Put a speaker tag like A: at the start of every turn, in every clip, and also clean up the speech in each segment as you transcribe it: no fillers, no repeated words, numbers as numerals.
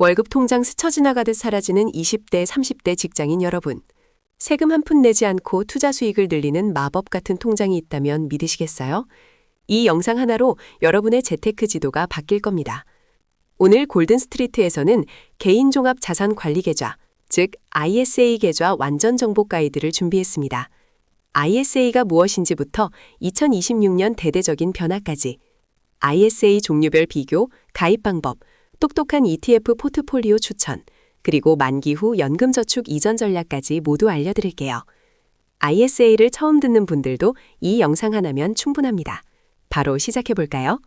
A: 월급 통장 스쳐 지나가듯 사라지는 20대, 30대 직장인 여러분. 세금 한 푼 내지 않고 투자 수익을 늘리는 마법 같은 통장이 있다면 믿으시겠어요? 이 영상 하나로 여러분의 재테크 지도가 바뀔 겁니다. 오늘 골든스트리트에서는 개인 종합 자산 관리 계좌, 즉 ISA 계좌 완전 정보 가이드를 준비했습니다. ISA가 무엇인지부터 2026년 대대적인 변화까지, ISA 종류별 비교, 가입 방법, 똑똑한 ETF 포트폴리오 추천, 그리고 만기 후 연금저축 이전 전략까지 모두 알려드릴게요. ISA를 처음 듣는 분들도 이 영상 하나면 충분합니다. 바로 시작해볼까요?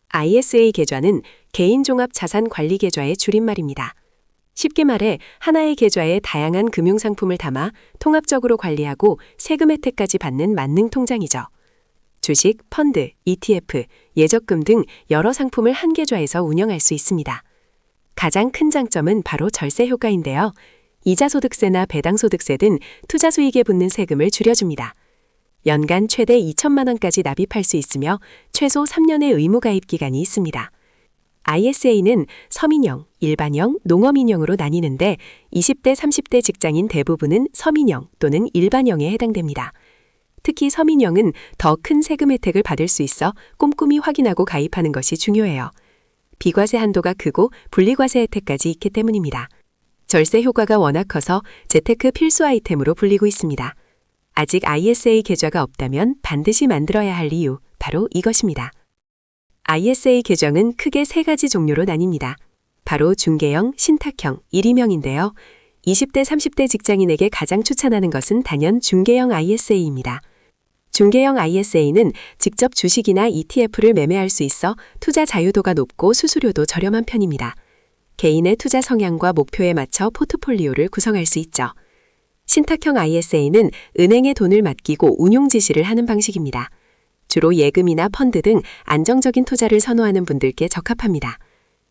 A: ISA 계좌는 개인 종합 자산 관리 계좌의 줄임말입니다. 쉽게 말해 하나의 계좌에 다양한 금융상품을 담아 통합적으로 관리하고 세금 혜택까지 받는 만능 통장이죠. 주식, 펀드, ETF, 예적금 등 여러 상품을 한 계좌에서 운영할 수 있습니다. 가장 큰 장점은 바로 절세 효과인데요. 이자소득세나 배당소득세 등 투자 수익에 붙는 세금을 줄여줍니다. 연간 최대 2천만 원까지 납입할 수 있으며 최소 3년의 의무가입 기간이 있습니다. ISA는 서민형, 일반형, 농업인형으로 나뉘는데 20대, 30대 직장인 대부분은 서민형 또는 일반형에 해당됩니다. 특히 서민형은 더 큰 세금 혜택을 받을 수 있어 꼼꼼히 확인하고 가입하는 것이 중요해요. 비과세 한도가 크고 분리과세 혜택까지 있기 때문입니다. 절세 효과가 워낙 커서 재테크 필수 아이템으로 불리고 있습니다. 아직 ISA 계좌가 없다면 반드시 만들어야 할 이유, 바로 이것입니다. ISA 계정은 크게 세 가지 종류로 나뉩니다. 바로 중개형, 신탁형, 일임형인데요. 20대, 30대 직장인에게 가장 추천하는 것은 단연 중개형 ISA입니다. 중개형 ISA는 직접 주식이나 ETF를 매매할 수 있어 투자 자유도가 높고 수수료도 저렴한 편입니다. 개인의 투자 성향과 목표에 맞춰 포트폴리오를 구성할 수 있죠. 신탁형 ISA는 은행에 돈을 맡기고 운용 지시를 하는 방식입니다. 주로 예금이나 펀드 등 안정적인 투자를 선호하는 분들께 적합합니다.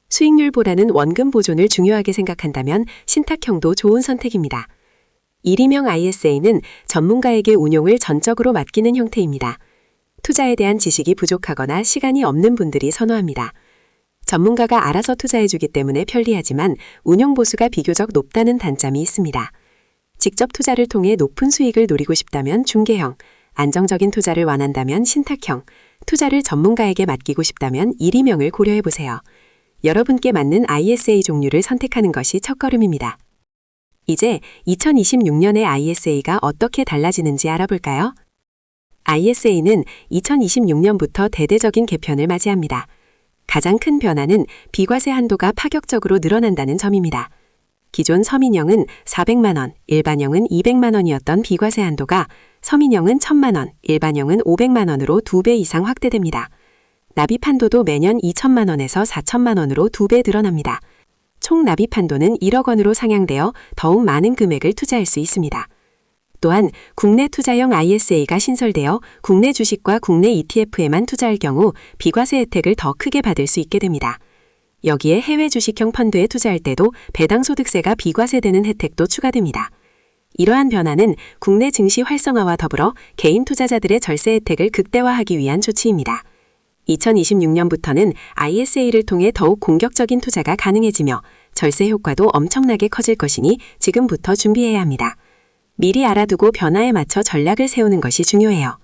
A: 수익률보다는 원금 보존을 중요하게 생각한다면 신탁형도 좋은 선택입니다. 일임형 ISA는 전문가에게 운용을 전적으로 맡기는 형태입니다. 투자에 대한 지식이 부족하거나 시간이 없는 분들이 선호합니다. 전문가가 알아서 투자해주기 때문에 편리하지만 운용 보수가 비교적 높다는 단점이 있습니다. 직접 투자를 통해 높은 수익을 노리고 싶다면 중개형, 안정적인 투자를 원한다면 신탁형, 투자를 전문가에게 맡기고 싶다면 일임형을 고려해보세요. 여러분께 맞는 ISA 종류를 선택하는 것이 첫걸음입니다. 이제 2026년의 ISA가 어떻게 달라지는지 알아볼까요? ISA는 2026년부터 대대적인 개편을 맞이합니다. 가장 큰 변화는 비과세 한도가 파격적으로 늘어난다는 점입니다. 기존 서민형은 400만 원, 일반형은 200만 원이었던 비과세 한도가 서민형은 1000만 원, 일반형은 500만 원으로 2배 이상 확대됩니다. 납입 한도도 매년 2천만 원에서 4천만 원으로 2배 늘어납니다. 총 납입 한도는 1억 원으로 상향되어 더욱 많은 금액을 투자할 수 있습니다. 또한 국내 투자형 ISA가 신설되어 국내 주식과 국내 ETF에만 투자할 경우 비과세 혜택을 더 크게 받을 수 있게 됩니다. 여기에 해외 주식형 펀드에 투자할 때도 배당소득세가 비과세되는 혜택도 추가됩니다. 이러한 변화는 국내 증시 활성화와 더불어 개인 투자자들의 절세 혜택을 극대화하기 위한 조치입니다. 2026년부터는 ISA를 통해 더욱 공격적인 투자가 가능해지며 절세 효과도 엄청나게 커질 것이니 지금부터 준비해야 합니다. 미리 알아두고 변화에 맞춰 전략을 세우는 것이 중요해요.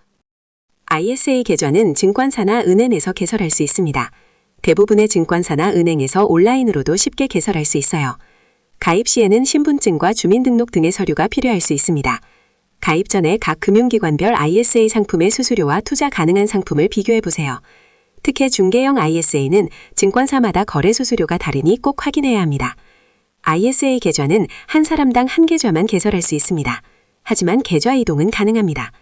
A: ISA 계좌는 증권사나 은행에서 개설할 수 있습니다. 대부분의 증권사나 은행에서 온라인으로도 쉽게 개설할 수 있어요. 가입 시에는 신분증과 주민등록 등의 서류가 필요할 수 있습니다. 가입 전에 각 금융기관별 ISA 상품의 수수료와 투자 가능한 상품을 비교해보세요. 특히 중개형 ISA는 증권사마다 거래 수수료가 다르니 꼭 확인해야 합니다. ISA 계좌는 한 사람당 한 계좌만 개설할 수 있습니다. 하지만 계좌 이동은 가능합니다.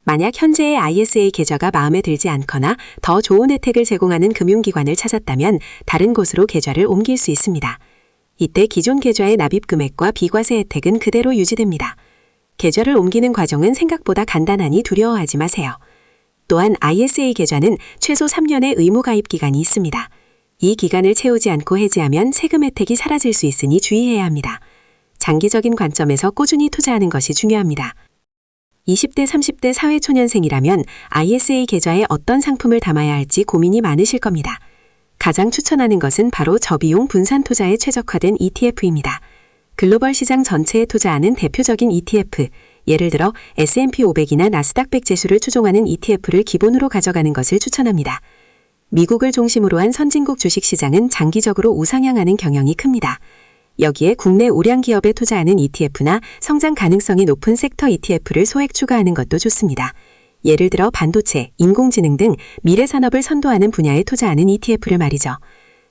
A: 만약 현재의 ISA 계좌가 마음에 들지 않거나 더 좋은 혜택을 제공하는 금융기관을 찾았다면 다른 곳으로 계좌를 옮길 수 있습니다. 이때 기존 계좌의 납입 금액과 비과세 혜택은 그대로 유지됩니다. 계좌를 옮기는 과정은 생각보다 간단하니 두려워하지 마세요. 또한 ISA 계좌는 최소 3년의 의무 가입 기간이 있습니다. 이 기간을 채우지 않고 해지하면 세금 혜택이 사라질 수 있으니 주의해야 합니다. 장기적인 관점에서 꾸준히 투자하는 것이 중요합니다. 20대, 30대 사회초년생이라면 ISA 계좌에 어떤 상품을 담아야 할지 고민이 많으실 겁니다. 가장 추천하는 것은 바로 저비용 분산 투자에 최적화된 ETF입니다. 글로벌 시장 전체에 투자하는 대표적인 ETF, 예를 들어 S&P 500이나 나스닥 100 지수를 추종하는 ETF를 기본으로 가져가는 것을 추천합니다. 미국을 중심으로 한 선진국 주식시장은 장기적으로 우상향하는 경향이 큽니다. 여기에 국내 우량 기업에 투자하는 ETF나 성장 가능성이 높은 섹터 ETF를 소액 추가하는 것도 좋습니다. 예를 들어 반도체, 인공지능 등 미래 산업을 선도하는 분야에 투자하는 ETF를 말이죠.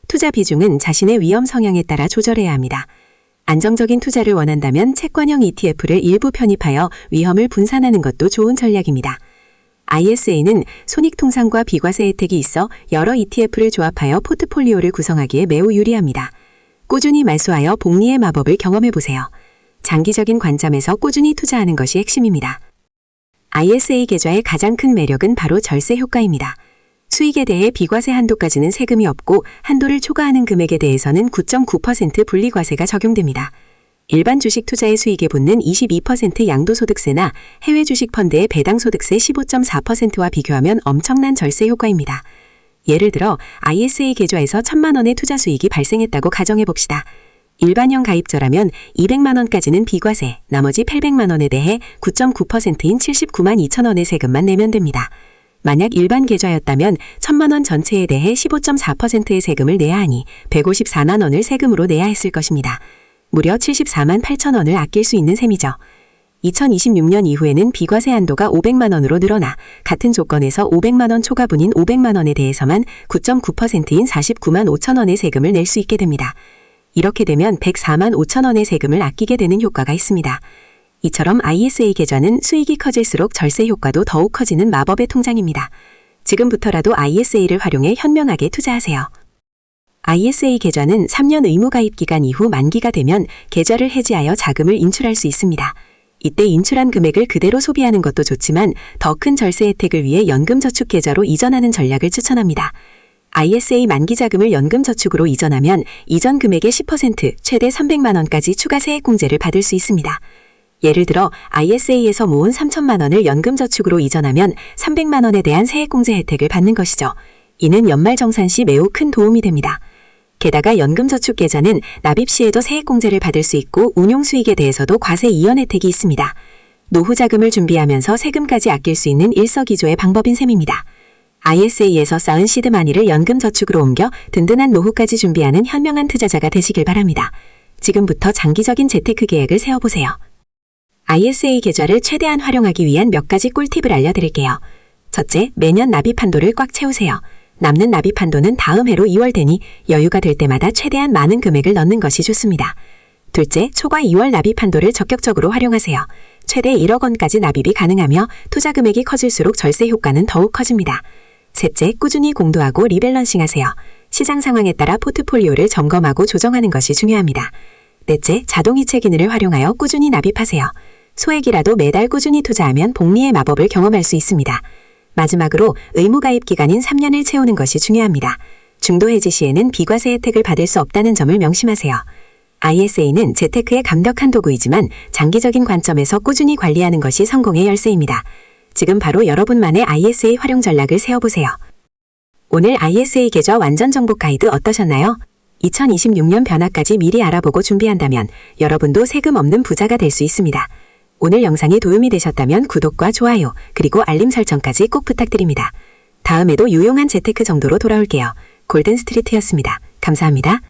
A: 투자 비중은 자신의 위험 성향에 따라 조절해야 합니다. 안정적인 투자를 원한다면 채권형 ETF를 일부 편입하여 위험을 분산하는 것도 좋은 전략입니다. ISA는 손익통상과 비과세 혜택이 있어 여러 ETF를 조합하여 포트폴리오를 구성하기에 매우 유리합니다. 꾸준히 말소하여 복리의 마법을 경험해보세요. 장기적인 관점에서 꾸준히 투자하는 것이 핵심입니다. ISA 계좌의 가장 큰 매력은 바로 절세 효과입니다. 수익에 대해 비과세 한도까지는 세금이 없고 한도를 초과하는 금액에 대해서는 9.9% 분리과세가 적용됩니다. 일반 주식 투자의 수익에 붙는 22% 양도소득세나 해외 주식 펀드의 배당소득세 15.4%와 비교하면 엄청난 절세 효과입니다. 예를 들어 ISA 계좌에서 1,000만 원의 투자 수익이 발생했다고 가정해봅시다. 일반형 가입자라면 200만 원까지는 비과세, 나머지 800만 원에 대해 9.9%인 79만 2천 원의 세금만 내면 됩니다. 만약 일반 계좌였다면 1,000만 원 전체에 대해 15.4%의 세금을 내야 하니 154만 원을 세금으로 내야 했을 것입니다. 무려 74만 8천 원을 아낄 수 있는 셈이죠. 2026년 이후에는 비과세 한도가 500만 원으로 늘어나 같은 조건에서 500만 원 초과분인 500만 원에 대해서만 9.9%인 49만 5천 원의 세금을 낼 수 있게 됩니다. 이렇게 되면 104만 5천 원의 세금을 아끼게 되는 효과가 있습니다. 이처럼 ISA 계좌는 수익이 커질수록 절세 효과도 더욱 커지는 마법의 통장입니다. 지금부터라도 ISA를 활용해 현명하게 투자하세요. ISA 계좌는 3년 의무 가입 기간 이후 만기가 되면 계좌를 해지하여 자금을 인출할 수 있습니다. 이때 인출한 금액을 그대로 소비하는 것도 좋지만 더 큰 절세 혜택을 위해 연금저축계좌로 이전하는 전략을 추천합니다. ISA 만기 자금을 연금저축으로 이전하면 이전 금액의 10% 최대 300만 원까지 추가 세액공제를 받을 수 있습니다. 예를 들어 ISA에서 모은 3천만 원을 연금저축으로 이전하면 300만 원에 대한 세액공제 혜택을 받는 것이죠. 이는 연말정산 시 매우 큰 도움이 됩니다. 게다가 연금저축계좌는 납입 시에도 세액공제를 받을 수 있고 운용수익에 대해서도 과세 이연 혜택이 있습니다. 노후자금을 준비하면서 세금까지 아낄 수 있는 일석이조의 방법인 셈입니다. ISA에서 쌓은 시드마니를 연금저축으로 옮겨 든든한 노후까지 준비하는 현명한 투자자가 되시길 바랍니다. 지금부터 장기적인 재테크 계획을 세워보세요. ISA 계좌를 최대한 활용하기 위한 몇 가지 꿀팁을 알려드릴게요. 첫째, 매년 납입 한도를 꽉 채우세요. 남는 납입 한도는 다음 해로 2월 되니 여유가 될 때마다 최대한 많은 금액을 넣는 것이 좋습니다. 둘째, 초과 2월 납입 한도를 적극적으로 활용하세요. 최대 1억 원까지 납입이 가능하며 투자 금액이 커질수록 절세 효과는 더욱 커집니다. 셋째, 꾸준히 공부하고 리밸런싱 하세요. 시장 상황에 따라 포트폴리오를 점검하고 조정하는 것이 중요합니다. 넷째, 자동이체 기능을 활용하여 꾸준히 납입하세요. 소액이라도 매달 꾸준히 투자하면 복리의 마법을 경험할 수 있습니다. 마지막으로 의무가입 기간인 3년을 채우는 것이 중요합니다. 중도 해지 시에는 비과세 혜택을 받을 수 없다는 점을 명심하세요. ISA는 재테크의 강력한 도구이지만 장기적인 관점에서 꾸준히 관리하는 것이 성공의 열쇠입니다. 지금 바로 여러분만의 ISA 활용 전략을 세워보세요. 오늘 ISA 계좌 완전 정복 가이드 어떠셨나요? 2026년 변화까지 미리 알아보고 준비한다면 여러분도 세금 없는 부자가 될 수 있습니다. 오늘 영상이 도움이 되셨다면 구독과 좋아요, 그리고 알림 설정까지 꼭 부탁드립니다. 다음에도 유용한 재테크 정도로 돌아올게요. 골든스트리트였습니다. 감사합니다.